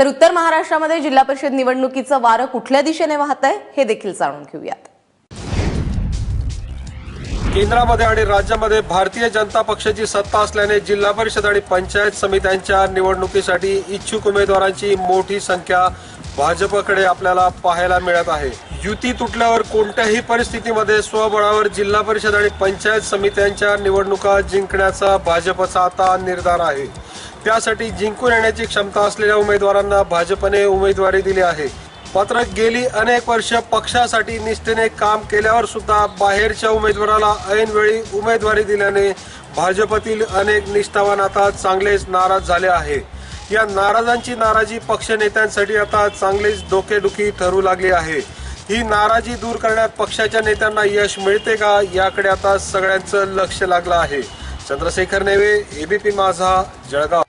तर उत्तर महाराष्ट्रामध्ये जिल्हा परिषद निवडणुकीचं वारं कुठल्या दिशेने वाहतंय हे देखील जाणून घेऊयात। केंद्रामध्ये आणि राज्यामध्ये भारतीय जनता पक्षाची सत्ता असल्याने जिल्हा परिषद आणि पंचायत समित्यांच्या निवडणुकीसाठी इच्छुक उमेदवारांची मोठी संख्या भाजपकडे आपल्याला पाहायला मिळत आहे। युती तुटल्यावर कोणत्याही परिस्थितीमध्ये स्वबळावर जिल्हा परिषद आणि पंचायत समित्यांच्या निवडणुका जिंकण्याचा भाजपचा आता निर्धार आहे। त्यासाठी जिंकून येण्याची क्षमता असलेल्या उमेदवारांना भाजपने उमेदवारी दिली आहे। मात्र गेली अनेक वर्ष पक्षासाठी निष्ठेने काम केल्यावर सुद्धा बाहेरच्या उमेदवाराला ऐनवेळी उमेदवारी दिल्याने भाजपतील अनेक निष्ठावान आता चांगलेच नाराज झाले आहे। या नाराजांची नाराजी पक्ष नेत्यांसाठी आता चांगलीच डोकेदुखी ठरू लागली आहे। ही नाराजी दूर करण्यात पक्षाच्या नेत्यांना यश मिळते का, याकडे आता सगळ्यांचं लक्ष लागलं आहे। चंद्रशेखर नेवे, एबीपी माझा, जळगाव।